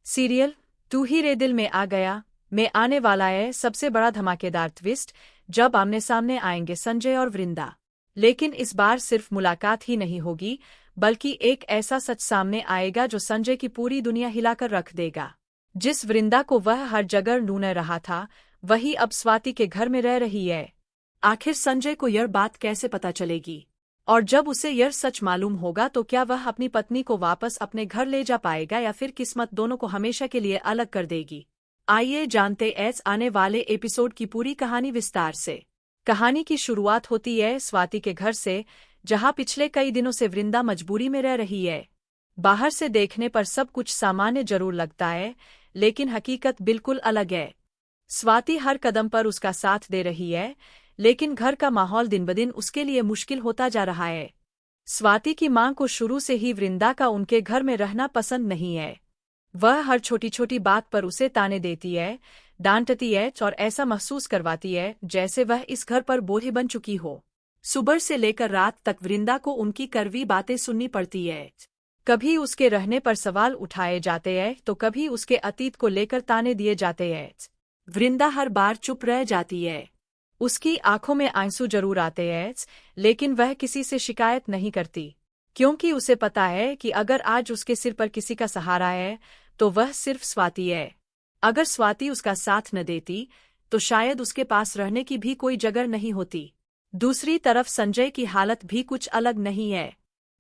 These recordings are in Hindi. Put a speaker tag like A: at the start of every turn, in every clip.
A: सीरियल तू ही रे दिल में आ गया में आने वाला है सबसे बड़ा धमाकेदार ट्विस्ट, जब आमने सामने आएंगे संजय और वृंदा। लेकिन इस बार सिर्फ मुलाकात ही नहीं होगी, बल्कि एक ऐसा सच सामने आएगा जो संजय की पूरी दुनिया हिलाकर रख देगा। जिस वृंदा को वह हर जगह ढूंढ रहा था, वही अब स्वाति के घर में रह रही है। आखिर संजय को यह बात कैसे पता चलेगी? और जब उसे यह सच मालूम होगा तो क्या वह अपनी पत्नी को वापस अपने घर ले जा पाएगा या फिर किस्मत दोनों को हमेशा के लिए अलग कर देगी? आइए जानते हैं आने वाले एपिसोड की पूरी कहानी विस्तार से। कहानी की शुरुआत होती है स्वाति के घर से, जहां पिछले कई दिनों से वृंदा मजबूरी में रह रही है। बाहर से देखने पर सब कुछ सामान्य जरूर लगता है, लेकिन हकीकत बिल्कुल अलग है। स्वाति हर कदम पर उसका साथ दे रही है, लेकिन घर का माहौल दिन ब दिन उसके लिए मुश्किल होता जा रहा है। स्वाति की मां को शुरू से ही वृंदा का उनके घर में रहना पसंद नहीं है। वह हर छोटी छोटी बात पर उसे ताने देती है, डांटती है और ऐसा महसूस करवाती है जैसे वह इस घर पर बोझ बन चुकी हो। सुबह से लेकर रात तक वृंदा को उनकी कड़वी बातें सुननी पड़ती है। कभी उसके रहने पर सवाल उठाए जाते हैं तो कभी उसके अतीत को लेकर ताने दिए जाते हैं। वृंदा हर बार चुप रह जाती है। उसकी आंखों में आंसू जरूर आते हैं, लेकिन वह किसी से शिकायत नहीं करती, क्योंकि उसे पता है कि अगर आज उसके सिर पर किसी का सहारा है तो वह सिर्फ स्वाति है। अगर स्वाति उसका साथ न देती तो शायद उसके पास रहने की भी कोई जगह नहीं होती। दूसरी तरफ संजय की हालत भी कुछ अलग नहीं है।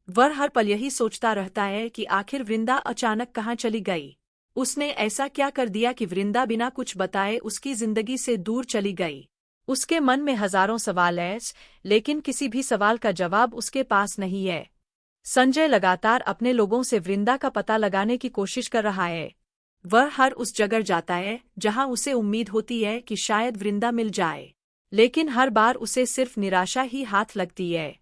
A: वह हर पल यही सोचता रहता है कि आखिर वृंदा अचानक कहाँ चली गई। उसने ऐसा क्या कर दिया कि वृंदा बिना कुछ बताए उसकी जिंदगी से दूर चली गई। उसके मन में हजारों सवाल हैं, लेकिन किसी भी सवाल का जवाब उसके पास नहीं है। संजय लगातार अपने लोगों से वृंदा का पता लगाने की कोशिश कर रहा है। वह हर उस जगह जाता है जहां उसे उम्मीद होती है कि शायद वृंदा मिल जाए, लेकिन हर बार उसे सिर्फ निराशा ही हाथ लगती है।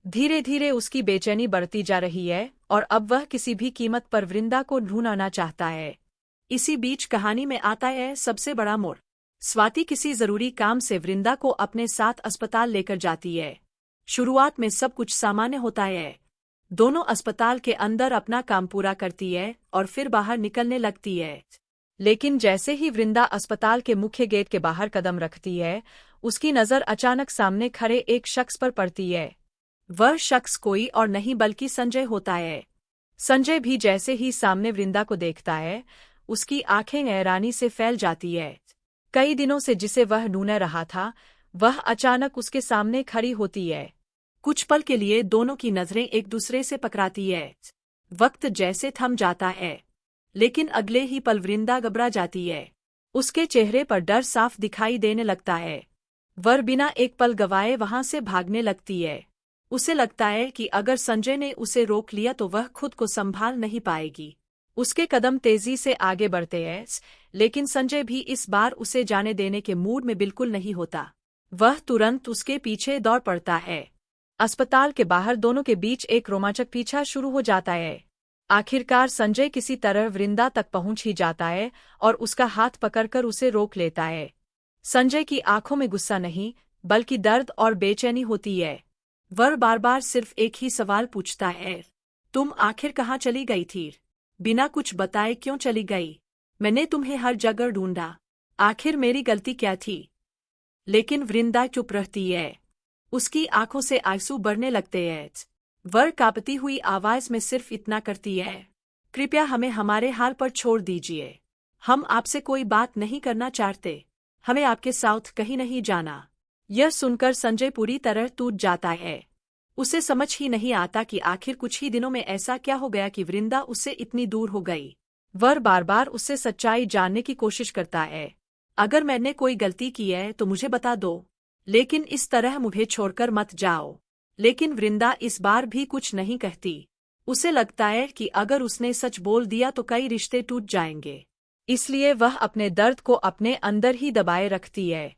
A: धीरे धीरे उसकी बेचैनी बढ़ती जा रही है और अब वह किसी भी कीमत पर वृंदा को ढूंढना चाहता है। इसी बीच कहानी में आता है सबसे बड़ा मोड़। स्वाति किसी जरूरी काम से वृंदा को अपने साथ अस्पताल लेकर जाती है। शुरुआत में सब कुछ सामान्य होता है। दोनों अस्पताल के अंदर अपना काम पूरा करती है और फिर बाहर निकलने लगती है। लेकिन जैसे ही वृंदा अस्पताल के मुख्य गेट के बाहर कदम रखती है, उसकी नजर अचानक सामने खड़े एक शख्स पर पड़ती है। वह शख्स कोई और नहीं बल्कि संजय होता है। संजय भी जैसे ही सामने वृंदा को देखता है, उसकी आंखें हैरानी से फैल जाती है। कई दिनों से जिसे वह ढूंढ रहा था, वह अचानक उसके सामने खड़ी होती है। कुछ पल के लिए दोनों की नजरें एक दूसरे से टकराती है। वक्त जैसे थम जाता है, लेकिन अगले ही पल वृंदा घबरा जाती है। उसके चेहरे पर डर साफ दिखाई देने लगता है। वह बिना एक पल गवाए वहां से भागने लगती है। उसे लगता है कि अगर संजय ने उसे रोक लिया तो वह खुद को संभाल नहीं पाएगी। उसके कदम तेजी से आगे बढ़ते हैं, लेकिन संजय भी इस बार उसे जाने देने के मूड में बिल्कुल नहीं होता। वह तुरंत उसके पीछे दौड़ पड़ता है। अस्पताल के बाहर दोनों के बीच एक रोमांचक पीछा शुरू हो जाता है। आखिरकार संजय किसी तरह वृंदा तक पहुंच ही जाता है और उसका हाथ पकड़कर उसे रोक लेता है। संजय की आंखों में गुस्सा नहीं, बल्कि दर्द और बेचैनी होती है। वह बार बार सिर्फ एक ही सवाल पूछता है, तुम आखिर कहाँ चली गई थी? बिना कुछ बताए क्यों चली गई? मैंने तुम्हें हर जगह ढूंढा, आखिर मेरी गलती क्या थी? लेकिन वृंदा चुप रहती है। उसकी आंखों से आंसू बरने लगते हैं। वह कांपती हुई आवाज में सिर्फ इतना करती है, कृपया हमें हमारे हाल पर छोड़ दीजिए। हम आपसे कोई बात नहीं करना चाहते। हमें आपके साथ कहीं नहीं जाना। यह सुनकर संजय पूरी तरह टूट जाता है। उसे समझ ही नहीं आता कि आखिर कुछ ही दिनों में ऐसा क्या हो गया कि वृंदा उससे इतनी दूर हो गई। वह बार बार उससे सच्चाई जानने की कोशिश करता है। अगर मैंने कोई गलती की है तो मुझे बता दो, लेकिन इस तरह मुझे छोड़कर मत जाओ। लेकिन वृंदा इस बार भी कुछ नहीं कहती। उसे लगता है कि अगर उसने सच बोल दिया तो कई रिश्ते टूट जाएंगे। इसलिए वह अपने दर्द को अपने अंदर ही दबाए रखती है।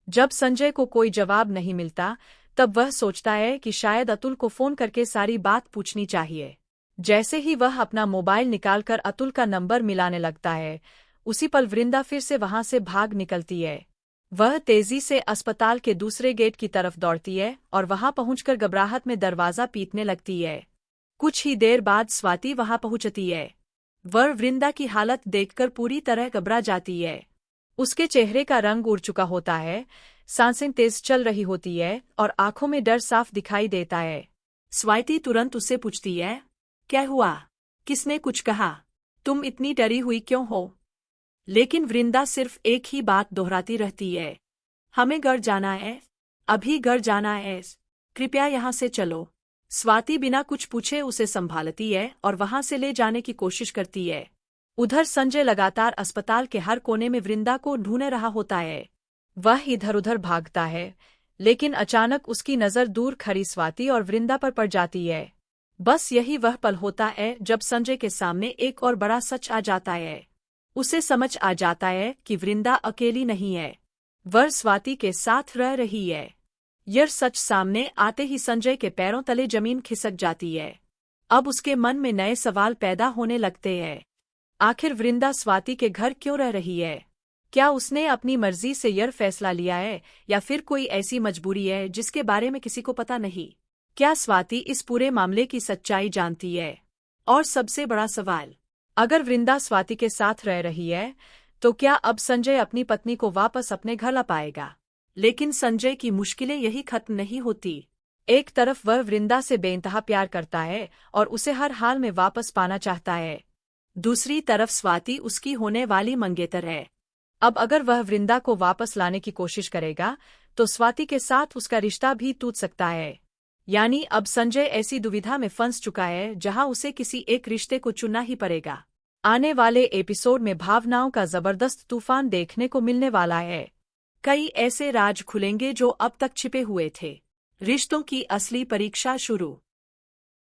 A: जब संजय को कोई जवाब नहीं मिलता, तब वह सोचता है कि शायद अतुल को फोन करके सारी बात पूछनी चाहिए। जैसे ही वह अपना मोबाइल निकालकर अतुल का नंबर मिलाने लगता है, उसी पल वृंदा फिर से वहां से भाग निकलती है। वह तेजी से अस्पताल के दूसरे गेट की तरफ दौड़ती है और वहां पहुंचकर घबराहट में दरवाजा पीटने लगती है। कुछ ही देर बाद स्वाति वहां पहुंचती है। वह वृंदा की हालत देखकर पूरी तरह घबरा जाती है। उसके चेहरे का रंग उड़ चुका होता है, सांसें तेज चल रही होती है और आंखों में डर साफ दिखाई देता है। स्वाति तुरंत उससे पूछती है, क्या हुआ? किसने कुछ कहा? तुम इतनी डरी हुई क्यों हो? लेकिन वृंदा सिर्फ एक ही बात दोहराती रहती है, हमें घर जाना है, अभी घर जाना है, कृपया यहाँ से चलो। स्वाति बिना कुछ पूछे उसे संभालती है और वहां से ले जाने की कोशिश करती है। उधर संजय लगातार अस्पताल के हर कोने में वृंदा को ढूंढ रहा होता है। वह इधर उधर भागता है, लेकिन अचानक उसकी नज़र दूर खड़ी स्वाति और वृंदा पर पड़ जाती है। बस यही वह पल होता है जब संजय के सामने एक और बड़ा सच आ जाता है। उसे समझ आ जाता है कि वृंदा अकेली नहीं है, वह स्वाति के साथ रह रही है। यह सच सामने आते ही संजय के पैरों तले जमीन खिसक जाती है। अब उसके मन में नए सवाल पैदा होने लगते हैं। आखिर वृंदा स्वाति के घर क्यों रह रही है? क्या उसने अपनी मर्जी से यह फैसला लिया है या फिर कोई ऐसी मजबूरी है जिसके बारे में किसी को पता नहीं? क्या स्वाति इस पूरे मामले की सच्चाई जानती है? और सबसे बड़ा सवाल, अगर वृंदा स्वाति के साथ रह रही है तो क्या अब संजय अपनी पत्नी को वापस अपने घर ला पाएगा? लेकिन संजय की मुश्किलें यही खत्म नहीं होती। एक तरफ वह वृंदा से बेइंतहा प्यार करता है और उसे हर हाल में वापस पाना चाहता है। दूसरी तरफ स्वाति उसकी होने वाली मंगेतर है। अब अगर वह वृंदा को वापस लाने की कोशिश करेगा तो स्वाति के साथ उसका रिश्ता भी टूट सकता है। यानी अब संजय ऐसी दुविधा में फंस चुका है जहां उसे किसी एक रिश्ते को चुनना ही पड़ेगा। आने वाले एपिसोड में भावनाओं का जबरदस्त तूफान देखने को मिलने वाला है। कई ऐसे राज खुलेंगे जो अब तक छिपे हुए थे। रिश्तों की असली परीक्षा शुरू।